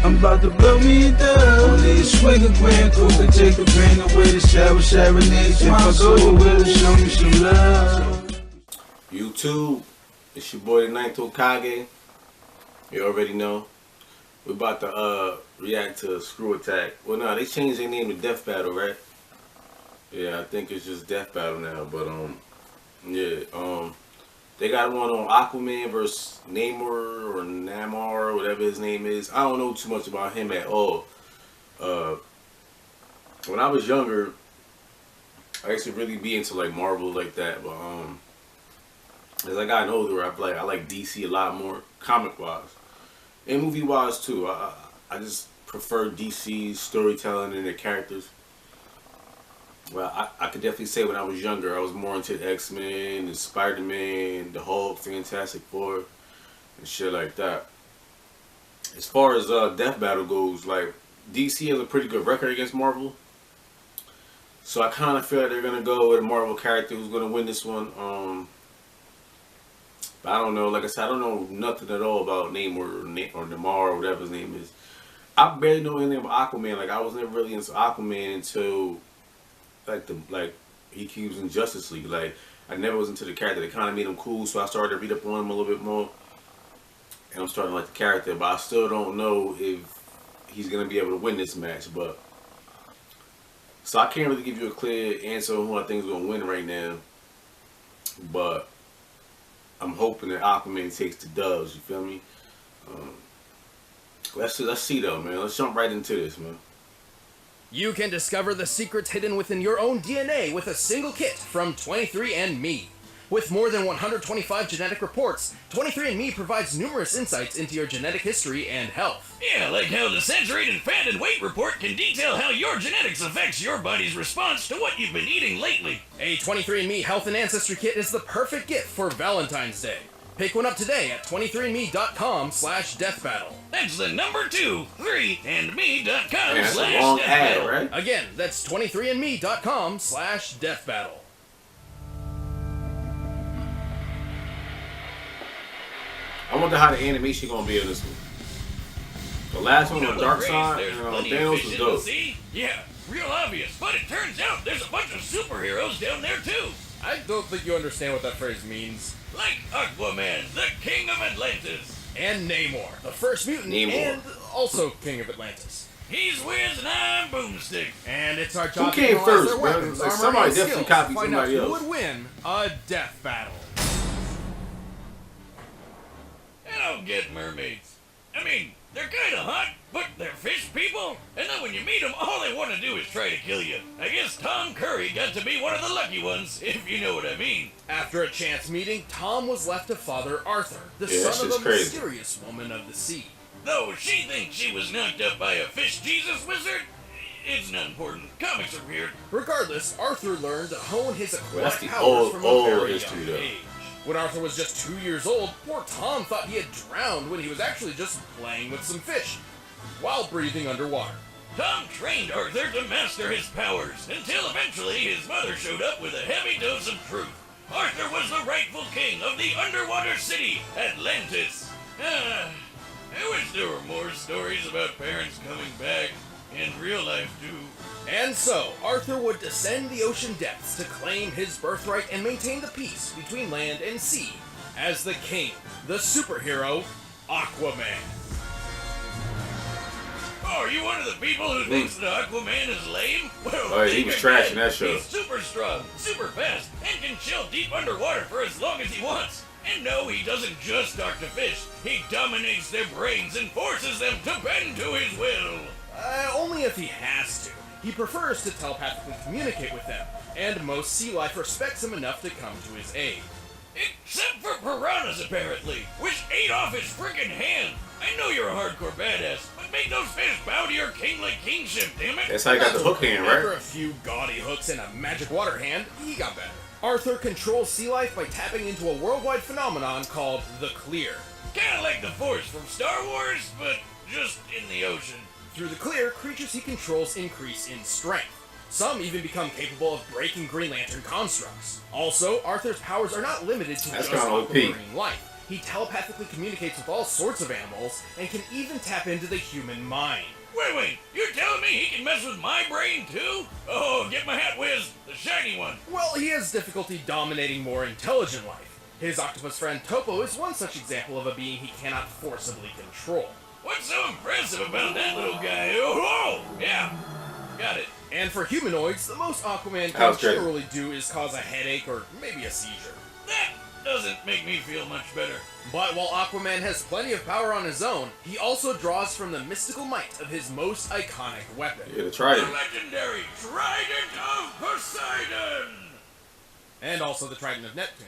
I'm about to blow me down. Only a swig of Grand Coupe can take the pain away. The shower, serenade. If I go, you will show me some love. YouTube, it's your boy the Ninth Hokage. You already know. We're about to react to Screw Attack. Well, no, they changed their name to Death Battle, right? Yeah, I think it's just Death Battle now. But yeah, they got one on Aquaman versus Namor, or whatever his name is. I don't know too much about him at all. When I was younger, I used to really be into like Marvel like that, but as I got older, I like DC a lot more, comic wise, and movie wise too. I just prefer DC's storytelling and their characters. Well, I could definitely say when I was younger, I was more into the X-Men, the Spider-Man, the Hulk, Fantastic Four, and shit like that. As far as Death Battle goes, like, DC has a pretty good record against Marvel. So I kind of feel like they're going to go with a Marvel character who's going to win this one. But I don't know. Like I said, I don't know nothing at all about Namor or Namor or whatever his name is. I barely know anything about Aquaman. Like, I was never really into Aquaman until... like he was in Justice League. Like, I never was into the character. They kind of made him cool, so I started to read up on him a little bit more, and I'm starting to like the character. But I still don't know if he's gonna be able to win this match. But so I can't really give you a clear answer on who I think is gonna win right now. But I'm hoping that Aquaman takes the dubs. You feel me? Let's see though, man. Let's jump right into this, man. You can discover the secrets hidden within your own DNA with a single kit from 23andMe. With more than 125 genetic reports, 23andMe provides numerous insights into your genetic history and health. Yeah, like how the Saturated Fat and Weight Report can detail how your genetics affects your body's response to what you've been eating lately. A 23andMe Health and Ancestry Kit is the perfect gift for Valentine's Day. Pick one up today at 23andme.com/deathbattle. That's the number 2, 3andme.com/deathbattle. That's a long ad, right? Again, that's 23andme.com/deathbattle. I wonder how the animation gonna be in this one. The last one on Dark Side, Thanos was dope. Yeah, real obvious. But it turns out there's a bunch of superheroes down there too. I don't think you understand what that phrase means. Like Aquaman, the King of Atlantis. And Namor, the first mutant, and also King of Atlantis. He's Wiz and I'm Boomstick. And it's our job to analyze their first, weapons, like, armor, somebody and definitely skills copied to find somebody out who else. would win a death battle. I don't get mermaids. I mean, they're kind of hot, but they're fish people. And then when you meet them, all they want to do is try to kill you. I guess Tom Curry got to be one of the lucky ones, if you know what I mean. After a chance meeting, Tom was left to father Arthur, the son of a mysterious woman of the sea. Though she thinks she was knocked up by a fish Jesus wizard, it's not important. Comics are weird. Regardless, Arthur learned to hone his aquatic powers old, from a very history, young age. When Arthur was just 2 years old, poor Tom thought he had drowned when he was actually just playing with some fish, while breathing underwater. Tom trained Arthur to master his powers, until eventually his mother showed up with a heavy dose of truth. Arthur was the rightful king of the underwater city, Atlantis. I wish there were more stories about parents coming back, in real life too. And so, Arthur would descend the ocean depths to claim his birthright and maintain the peace between land and sea, as the king, the superhero, Aquaman. Oh, are you one of the people who thinks that Aquaman is lame? Well, he was trashing that show. He's super strong, super fast, and can chill deep underwater for as long as he wants. And no, he doesn't just talk to fish. He dominates their brains and forces them to bend to his will. Only if he has to. He prefers to telepathically communicate with them, and most sea life respects him enough to come to his aid. Except for piranhas, apparently, which ate off his frickin' hand. I know you're a hardcore badass, but make those fish bow to your kingly kingship, damn it. That's how he got the hook hand, right? After a few gaudy hooks and a magic water hand, he got better. Arthur controls sea life by tapping into a worldwide phenomenon called the Clear. Kinda like the Force from Star Wars, but just in the ocean. Through the Clear, creatures he controls increase in strength. Some even become capable of breaking Green Lantern constructs. Also, Arthur's powers are not limited to just marine life. He telepathically communicates with all sorts of animals, and can even tap into the human mind. Wait, you're telling me he can mess with my brain too? Oh, get my hat whiz, the shiny one. Well, he has difficulty dominating more intelligent life. His octopus friend Topo is one such example of a being he cannot forcibly control. What's so impressive about that little guy? Oh, yeah, got it. And for humanoids, the most Aquaman That can was crazy. generally do is cause a headache or maybe a seizure. That doesn't make me feel much better. But while Aquaman has plenty of power on his own, he also draws from the mystical might of his most iconic weapon. Yeah, the The Trident. legendary Trident of Poseidon! And also the Trident of Neptune.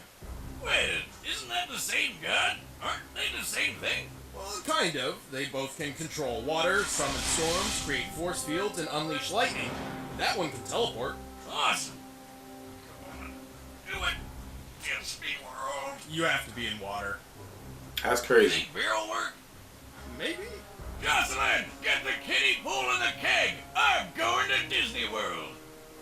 Wait, isn't that the same god? Aren't they the same thing? Well, kind of. They both can control water, summon storms, create force fields, and unleash lightning. That one can teleport. Awesome. Do it. Just me world. You have to be in water. That's You crazy. think beer will work? Maybe? Jocelyn, get the kiddie pool and the keg. I'm going to Disney World.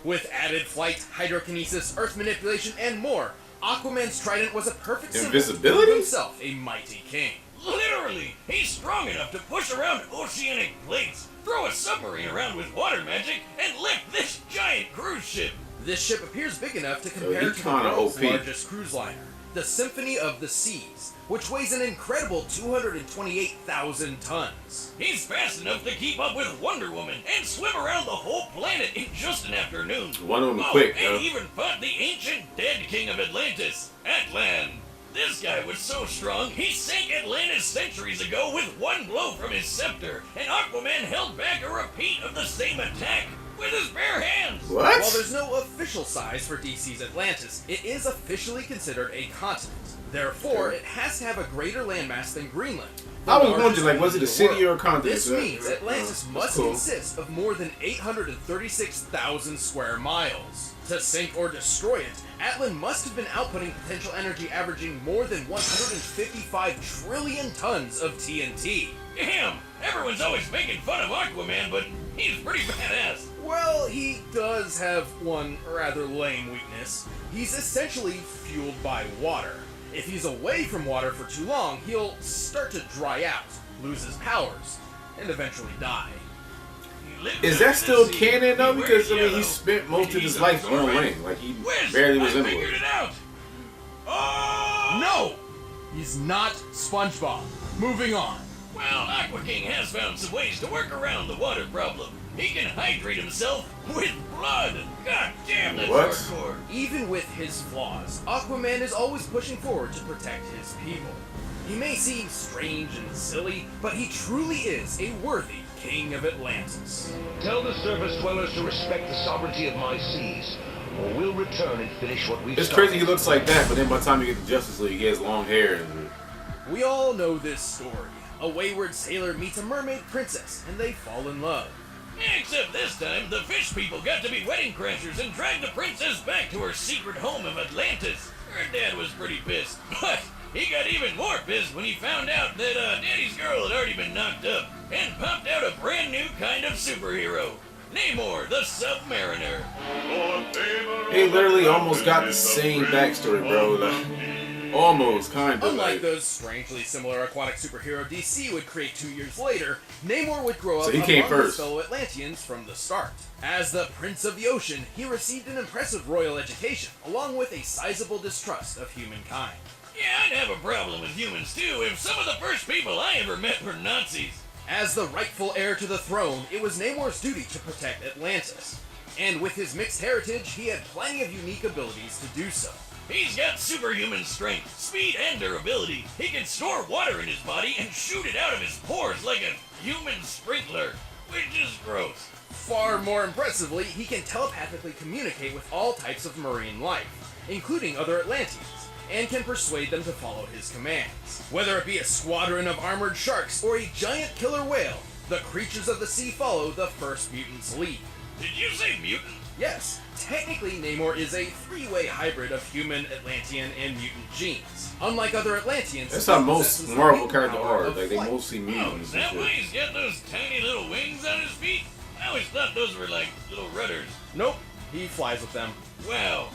With added flight, hydrokinesis, earth manipulation, and more, Aquaman's trident was a perfect symbol Invisibility? to himself a mighty king. Literally, he's strong enough to push around oceanic plates, throw a submarine around with water magic, and lift this giant cruise ship. This ship appears big enough to he compare to the kinda world's OP. largest cruise liner, the Symphony of the Seas, which weighs an incredible 228,000 tons. He's fast enough to keep up with Wonder Woman and swim around the whole planet in just an afternoon. Wonder Woman Oh, quick, and yo. even fought the ancient dead king of Atlantis, Atlan. This guy was so strong, he sank Atlantis centuries ago with one blow from his scepter, and Aquaman held back a repeat of the same attack with his bare hands. What? While there's no official size for DC's Atlantis, it is officially considered a continent. Therefore, it has to have a greater landmass than Greenland. the I was largest wondering, like, was it a in the city world. or a continent? This means Atlantis That's must cool. consist of more than 836,000 square miles. To sink or destroy it, Atlan must have been outputting potential energy averaging more than 155 trillion tons of TNT. Damn, everyone's always making fun of Aquaman, but he's pretty badass. Well, he does have one rather lame weakness. He's essentially fueled by water. If he's away from water for too long, he'll start to dry out, lose his powers, and eventually die. He lived Is under that the still sea. canon though? He Because I wears mean, he yellow. spent most of And his he's life on absorbent. land. Like he Whiz, barely was I in the figured world. it out. Oh! No! He's not SpongeBob. Moving on. Well, Aqua King has found some ways to work around the water problem. He can hydrate himself with blood. God damn, that's What? hardcore. Even with his flaws, Aquaman is always pushing forward to protect his people. He may seem strange and silly, but he truly is a worthy king of Atlantis. Tell the surface dwellers to respect the sovereignty of my seas, or we'll return and finish what we've It's started. crazy he looks like that, but then by the time you get to Justice League, he has long hair and We all know this story. A wayward sailor meets a mermaid princess, and they fall in love. Except this time, the fish people got to be wedding crashers and dragged the princess back to her secret home of Atlantis. Her dad was pretty pissed, but he got even more pissed when he found out that Daddy's girl had already been knocked up and popped out a brand new kind of superhero. Namor, the Submariner. he literally almost got the same backstory, bro. Like, almost, kind of. Unlike Like, those strangely similar aquatic superhero DC would create 2 years later, Namor would grow up So he among came his first. fellow Atlanteans from the start. As the Prince of the Ocean, he received an impressive royal education, along with a sizable distrust of humankind. Yeah, I'd have a problem with humans too if some of the first people I ever met were Nazis. As the rightful heir to the throne, it was Namor's duty to protect Atlantis. And with his mixed heritage, he had plenty of unique abilities to do so. He's got superhuman strength, speed, and durability. He can store water in his body and shoot it out of his pores like a human sprinkler, which is gross. Far more impressively, he can telepathically communicate with all types of marine life, including other Atlanteans, and can persuade them to follow his commands. Whether it be a squadron of armored sharks or a giant killer whale, the creatures of the sea follow the first mutant's lead. Did you say mutant? Yes, technically Namor is a three-way hybrid of human, Atlantean, and mutant genes. Unlike other Atlanteans, that's he how most possesses the Marvel mutant characters power are. of Like they flight. mostly Oh, mutants is and that why shit. he's got those tiny little wings on his feet? I always thought those were like little rudders. Nope, he flies with them. Wow,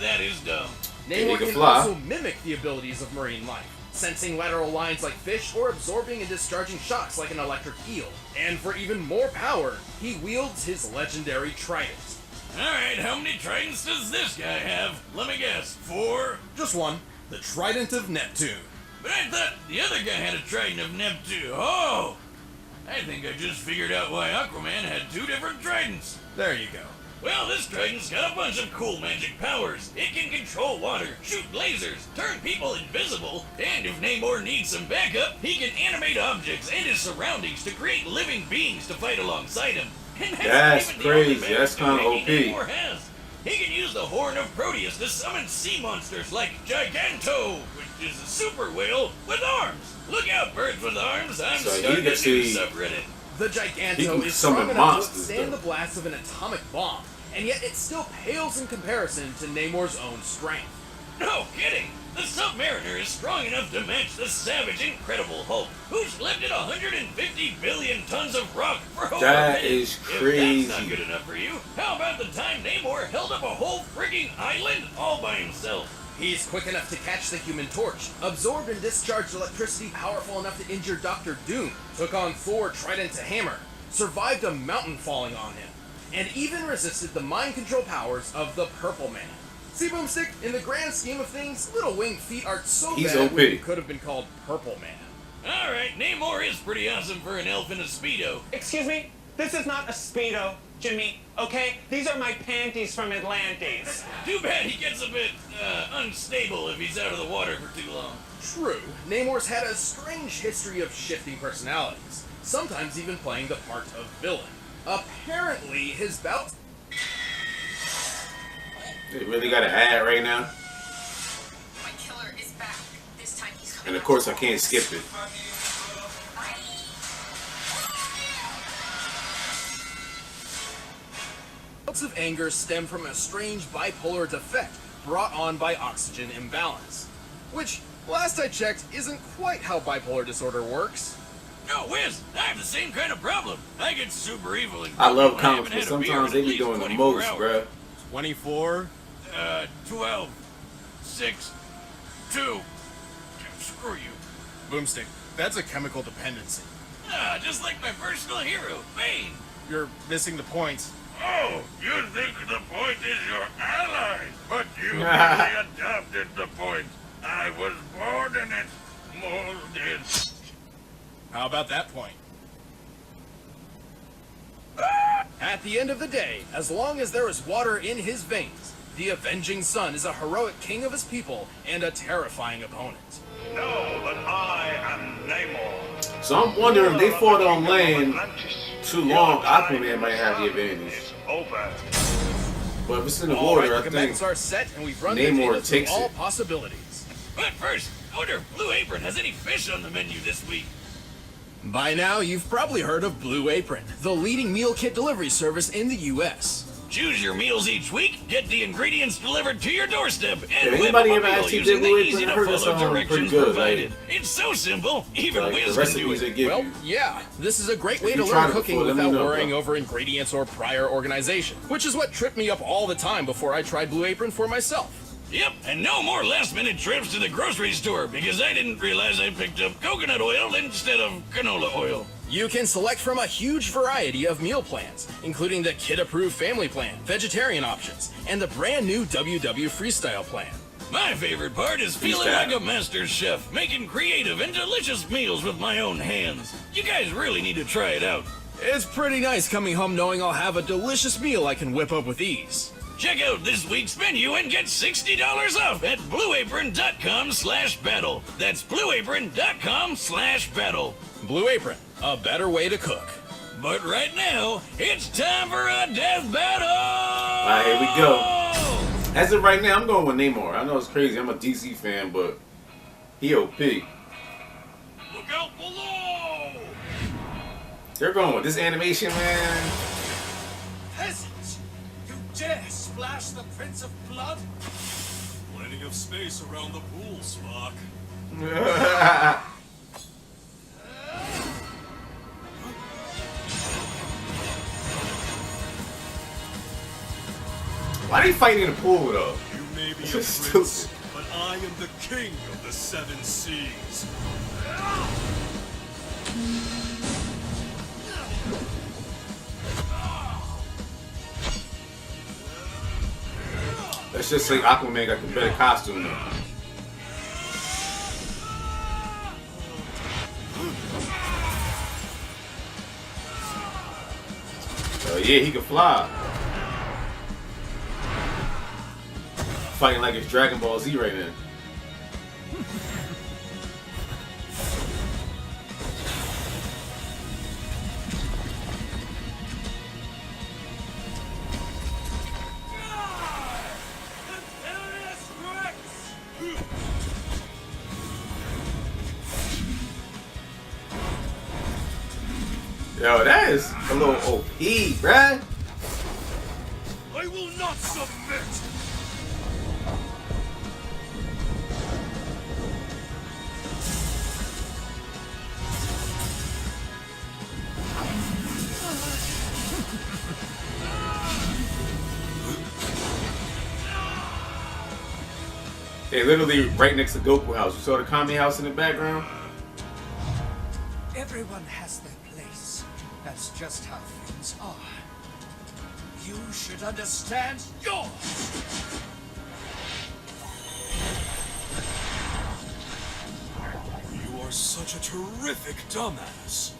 that is dumb. Namor he can can fly. also mimic the abilities of marine life, sensing lateral lines like fish or absorbing and discharging shocks like an electric eel. And for even more power, he wields his legendary trident. Alright, how many tridents does this guy have? Let me guess, 4? Just one, the Trident of Neptune. But I thought the other guy had a trident of Neptune. Oh! I think I just figured out why Aquaman had 2 different tridents. There you go. Well, this trident's got a bunch of cool magic powers. It can control water, shoot lasers, turn people invisible, and if Namor needs some backup, he can animate objects and his surroundings to create living beings to fight alongside him. And That's even the only crazy. That's magic kinda ability OP. Namor has. He can use the Horn of Proteus to summon sea monsters like Giganto, which is a super whale with arms. Look out, birds with arms. I'm So he starting can a new see- subreddit. The He Giganto can is summon strong enough to monsters, withstand though. the blast of an atomic bomb, and yet it still pales in comparison to Namor's own strength. No kidding! The Submariner is strong enough to match the savage, incredible Hulk, who's lifted 150 billion tons of rock for over That a minute. is If crazy. that's not good enough for you, how about the time Namor held up a whole frigging island all by himself? He's quick enough to catch the Human Torch, absorbed and discharged electricity powerful enough to injure Dr. Doom, took on Thor Trident to Hammer, survived a mountain falling on him, and even resisted the mind control powers of the Purple Man. See, Boomstick, in the grand scheme of things, little winged feet aren't so He's bad OP. when he could have been called Purple Man. Alright, Namor is pretty awesome for an elf in a Speedo. Excuse me? This is not a Speedo, Jimmy, okay? These are my panties from Atlantis. Too bad he gets a bit, unstable if he's out of the water for too long. True, Namor's had a strange history of shifting personalities, sometimes even playing the part of villain. Apparently, his bouts They really got an ad right now. My killer is back. This time he's coming. And of course I can't skip it. bouts of anger stem from a strange bipolar defect brought on by oxygen imbalance, which, last I checked, isn't quite how bipolar disorder works. No, Wiz, I have the same kind of problem. I get super evil and I love I comics, haven't but had a beer sometimes in they at be least doing the 24 most, hours. bruh. 24? 12, 6, 2. Screw you. Boomstick, that's a chemical dependency. Ah, just like my personal hero, Bane. You're missing the point. Oh, you think the point is your ally, but you really adopted the point. I was born in it, molded. How about that point? At the end of the day, as long as there is water in his veins, the Avenging Sun is a heroic king of his people and a terrifying opponent. Know that I am Namor. So I'm wondering if they fought on land Atlantis. too long, Your time Aquaman in might the have the sun advantage. is over. But if it's in the All water, right, I the think combatants are set, and we've run the Namor data through takes all it. possibilities. But first, I wonder if Blue Apron has any fish on the menu this week. By now, you've probably heard of Blue Apron, the leading meal kit delivery service in the U.S. Choose your meals each week, get the ingredients delivered to your doorstep, and If whip anybody up a ever meal actually using did the Blue easy Apron, to I heard that follow sounded pretty directions good, provided. like- It's so simple, even like the Wiz can do recipes they it. give Well, you. yeah, this is a great way If to you tried learn it cooking before, let me without know, worrying bro. over ingredients or prior organization, which is what tripped me up all the time before I tried Blue Apron for myself. Yep, and no more last-minute trips to the grocery store because I didn't realize I picked up coconut oil instead of canola oil. You can select from a huge variety of meal plans, including the kid-approved family plan, vegetarian options, and the brand new WW Freestyle plan. My favorite part is feeling Freestyle. like a master chef, making creative and delicious meals with my own hands. You guys really need to try it out. It's pretty nice coming home knowing I'll have a delicious meal I can whip up with ease. Check out this week's menu and get $60 off at blueapron.com/battle. That's blueapron.com/battle. Blue Apron, a better way to cook. But right now, it's time for a death battle! Alright, here we go. As of right now, I'm going with Namor. I know it's crazy. I'm a DC fan, but he OP. Look out below! They're going with this animation, man. Peasants! You dare splash the Prince of Blood? Plenty of space around the pool, Spock. Why they fighting in the pool though? You may be a This is prince, stupid. but I am the king of the seven seas. Let's just say Aquaman got the better costume though. Yeah, he can fly. Fighting like it's Dragon Ball Z right now. Yo, that is a little OP, bruh. I will not submit. They're literally right next to Goku house. You saw the Kami house in the background? Everyone has their place. That's just how things are. You should understand yours. You are such a terrific dumbass.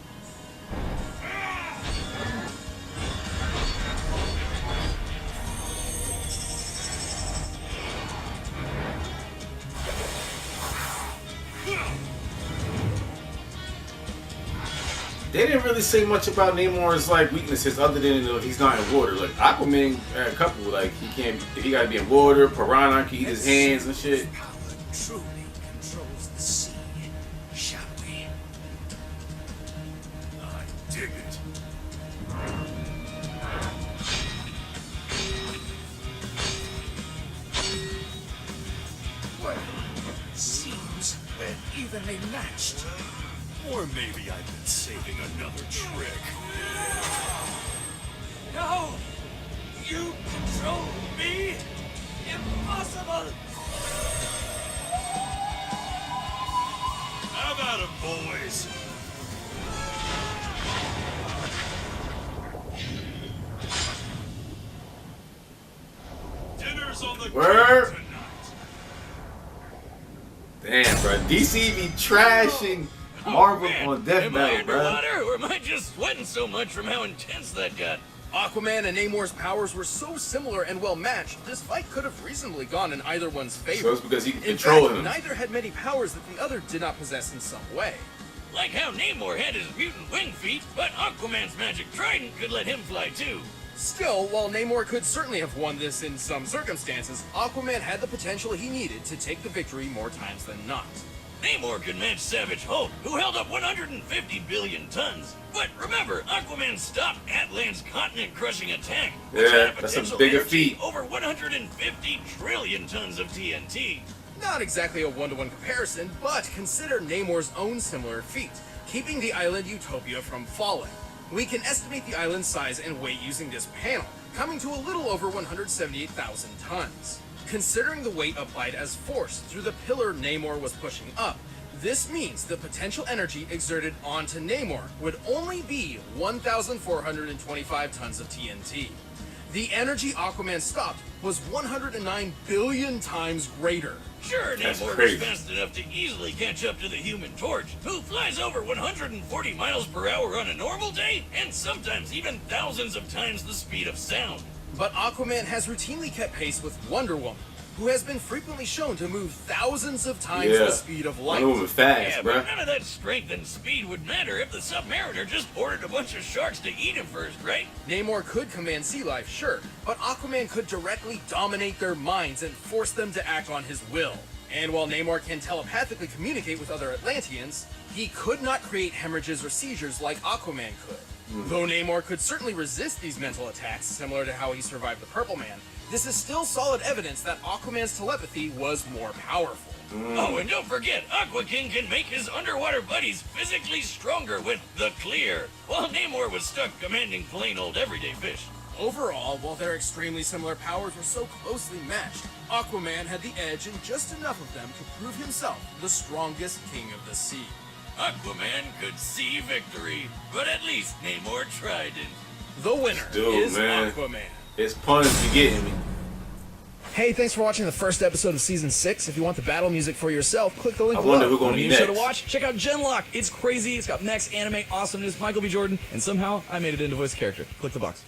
They didn't really say much about Namor's like weaknesses other than he's not in water. Like Aquaman had a couple, like he gotta be in water, Piranha can eat his hands and shit. Power truly controls the sea, shall we? I dig it. Well, seems we're evenly matched. Or maybe I've been saving another trick. No! You control me? Impossible! How about it, boys? Dinner's on the Word. tonight. Damn, bro. DC be trashing Marvel on Death Am I Metal, bro. underwater, or am I just sweating so much from how intense that got? Aquaman and Namor's powers were so similar and well matched, this fight could have reasonably gone in either one's favor. So it's because he can In control fact, him. neither had many powers that the other did not possess in some way. Like how Namor had his mutant wing feet, but Aquaman's magic trident could let him fly too. Still, while Namor could certainly have won this in some circumstances, Aquaman had the potential he needed to take the victory more times than not. Namor could match Savage Hulk, who held up 150 billion tons. But remember, Aquaman stopped Atlan's continent-crushing attack, which Yeah, had a that's a potential bigger energy feat. over 150 trillion tons of TNT. Not exactly a one-to-one comparison, but consider Namor's own similar feat, keeping the island Utopia from falling. We can estimate the island's size and weight using this panel, coming to a little over 178,000 tons. Considering the weight applied as force through the pillar Namor was pushing up, this means the potential energy exerted onto Namor would only be 1,425 tons of TNT. The energy Aquaman stopped was 109 billion times greater. Sure, That's Namor crazy. was fast enough to easily catch up to the Human Torch, who flies over 140 miles per hour on a normal day, and sometimes even thousands of times the speed of sound. But Aquaman has routinely kept pace with Wonder Woman, who has been frequently shown to move thousands of times the speed of light. Wonder Woman fast, Yeah, bro. but none of that strength and speed would matter if the Submariner just ordered a bunch of sharks to eat him first, right? Namor could command sea life, sure, but Aquaman could directly dominate their minds and force them to act on his will. And while Namor can telepathically communicate with other Atlanteans, he could not create hemorrhages or seizures like Aquaman could. Though Namor could certainly resist these mental attacks, similar to how he survived the Purple Man, this is still solid evidence that Aquaman's telepathy was more powerful. Oh, and don't forget, Aqua King can make his underwater buddies physically stronger with the Clear, while Namor Namor was stuck commanding plain old everyday fish. Overall, while their extremely similar powers were so closely matched, Aquaman had the edge in just enough of them to prove himself the strongest king of the sea. Aquaman could see victory, but at least Namor tried it. The winner is Aquaman. His puns be getting me. Hey, thanks for watching the first episode of Season 6. If you want the battle music for yourself, click the link I below. wonder who's going to be You next. should watch. Check out Genlock. It's crazy. It's got Max anime awesomeness, Michael B. Jordan, and somehow I made it into voice character. Click the box.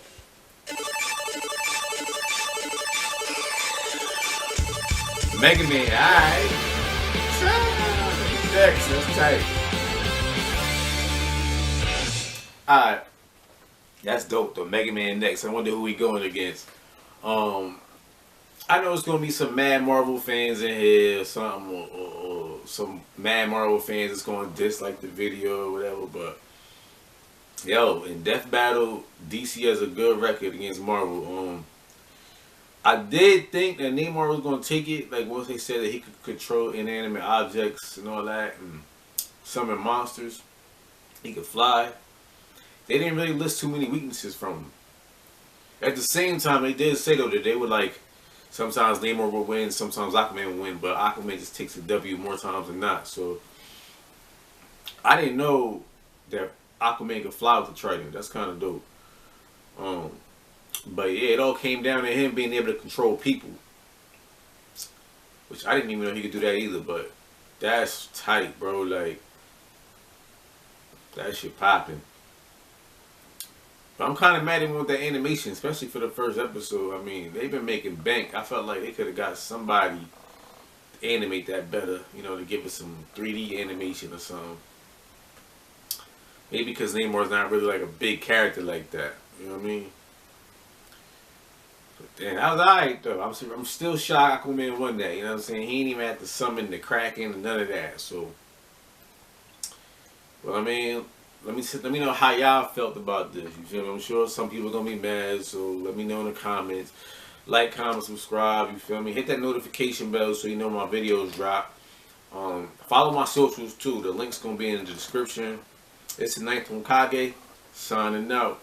Mega Man, alright. Next, that's tight. Alright. That's dope though. Mega Man next. I wonder who he going against. I know it's gonna be some Mad Marvel fans in here, something, or some Mad Marvel fans that's gonna dislike the video or whatever, but yo, in Death Battle, DC has a good record against Marvel. I did think that Namor was gonna take it, like once they said that he could control inanimate objects and all that, and summon monsters. He could fly. They didn't really list too many weaknesses from him. At the same time, they did say though that they would like, sometimes Namor will win, sometimes Aquaman will win, but Aquaman just takes a W more times than not. So I didn't know that Aquaman could fly with the trident. That's kind of dope. But yeah, it all came down to him being able to control people, which I didn't even know he could do that either. But that's tight, bro. Like that shit popping. But I'm kind of mad at him with that animation, especially for the first episode. I mean, they've been making bank. I felt like they could have got somebody to animate that better, you know, to give it some 3D animation or something. Maybe because Namor's not really like a big character like that. You know what I mean? But then that was alright though. I'm still shocked Aquaman won that. You know what I'm saying? He ain't even had to summon the Kraken and none of that. So, well, I mean, let me know how y'all felt about this. You feel me? I'm sure some people are gonna be mad. So let me know in the comments. Like, comment, subscribe. You feel me? Hit that notification bell so you know my videos drop. Follow my socials too. The link's gonna be in the description. It's the 9th Hokage, signing out.